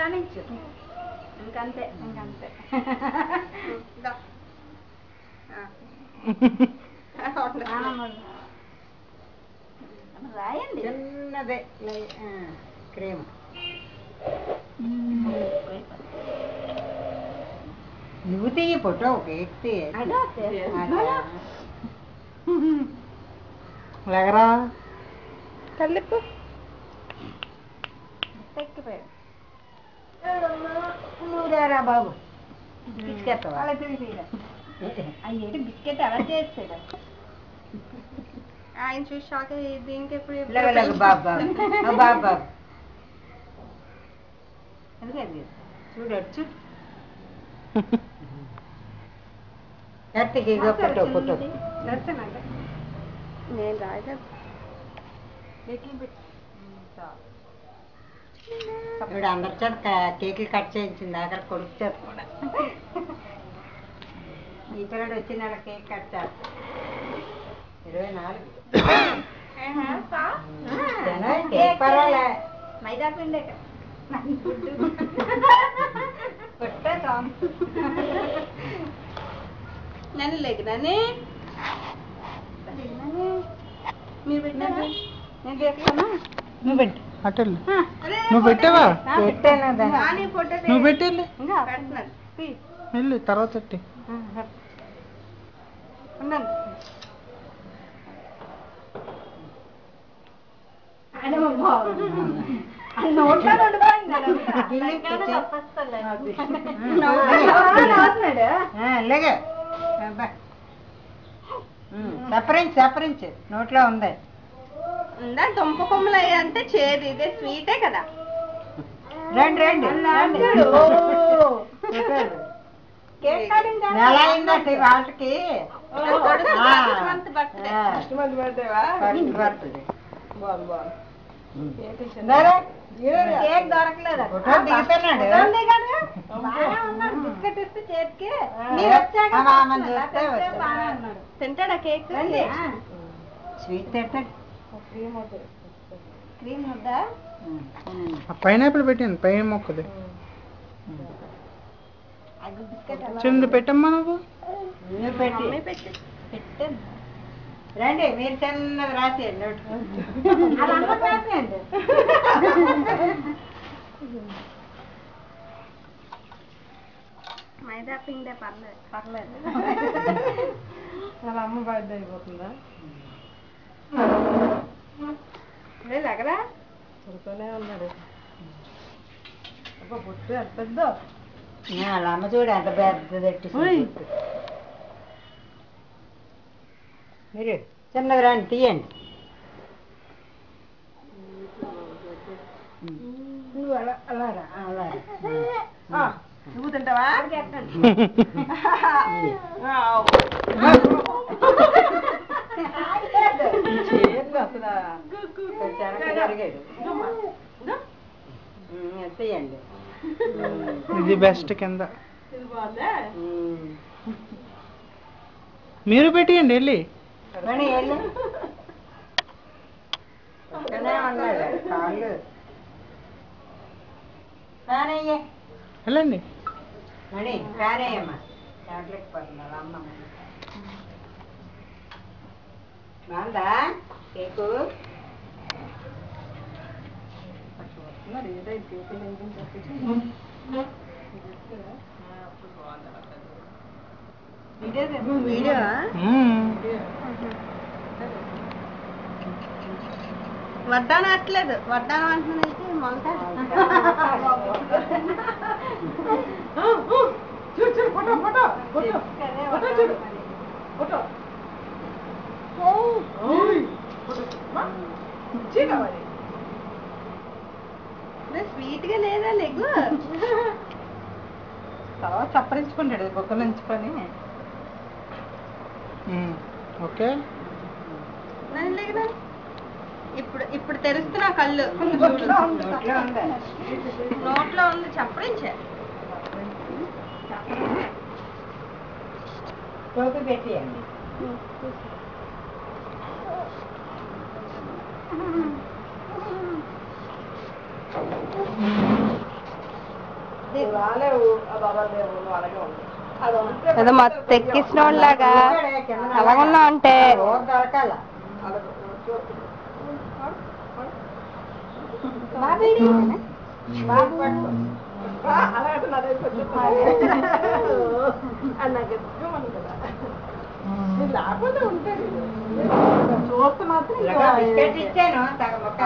కానిచ్చు ఇంకంతే రాయండి చిన్నదే క్రీమ్ నువ్వు తీయ ఫోటో ఎత్తి లగరా కలిపు నువ్వురా బాబు బిస్కెట్ అయ్యేటి బిస్కెట్ అలా చేస్తాడు ఆయన చూసి షాక్ దీనికి ఎప్పుడు బాబు బాబు బాబు చూడొచ్చు ఫోటో ఫోటో నేను రాయలేదు ఇప్పుడు అందరి చేత కేకులు కట్ చేయించింది అక్కడ కొడుకు చేత కూడా ఈ పిల్లడు వచ్చిన కేక్ కట్ చేస్తాడు 24 కేక్ పర్వాలే మైదా పిండే నన్ను లేక నన్ను మీరు పెట్టారా నేను చేస్తాను నువ్వు పెట్టి అటెల్ నువ్వు పెట్టావా నువ్వు పెట్టేళ్ళి వెళ్ళి తర్వాత పెట్టి సపరించి నోట్లో ఉంది దుంప కొమ్మలు అంటే చేదు ఇదే స్వీటే కదా రండి నెల అయిందండి వాళ్ళకి కేక్ దొరకలేదు బిస్కెట్ ఇస్తే చేతికి తింటాడా కేక్ స్వీట్ తింటాడు క్రీమ్ వద్దా పైనాపిల్ పెట్టింది పైన మొక్కది చిన్నది పెట్టమ్మా నువ్వు పెట్టాను రండి మీరు చిన్నది రాసేయండి రాసేయండి మైదా పిండే పర్లేదు వాళ్ళ అమ్మ బర్త్డే అయిపోతుందా ఎగరా చూడుతూనే ఉన్నాడు బుట్టు ఎంత పెద్ద వాళ్ళ అమ్మ చూడు ఎంత పెద్దదట్టి మీరు చిన్నది రండి తీయండి నువ్వు అలారా నువ్వు తింటావా తీయండి ఇది బెస్ట్ కింద మీరు పెట్టియండి వెళ్ళి వెళ్ళండి కానేయమ్మా చాక్లెట్ పడుతున్నారు అమ్మ బాగుందా కేకు వీడియో వడ్డానం అట్లేదు వడ్డానం అంటున్నది మొలక స్వీట్ గా లేదా నీకు తర్వాత చప్పరించుకుంటాడు బొక్కలు ఉంచుకొని ఓకే ఇప్పుడు ఇప్పుడు తెరుస్తున్నా కళ్ళు నోట్లో ఉంది చప్పరించే టోపీ పెట్టియండి ఏదో మొత్తం ఎక్కిసిన వాళ్ళలాగా అలాగున్నా అంటే రోజు దొరకాల లేకపోతే ఉంటాడు చూస్తే మాత్రం బిస్కెట్ ఇచ్చాను సగం ముక్క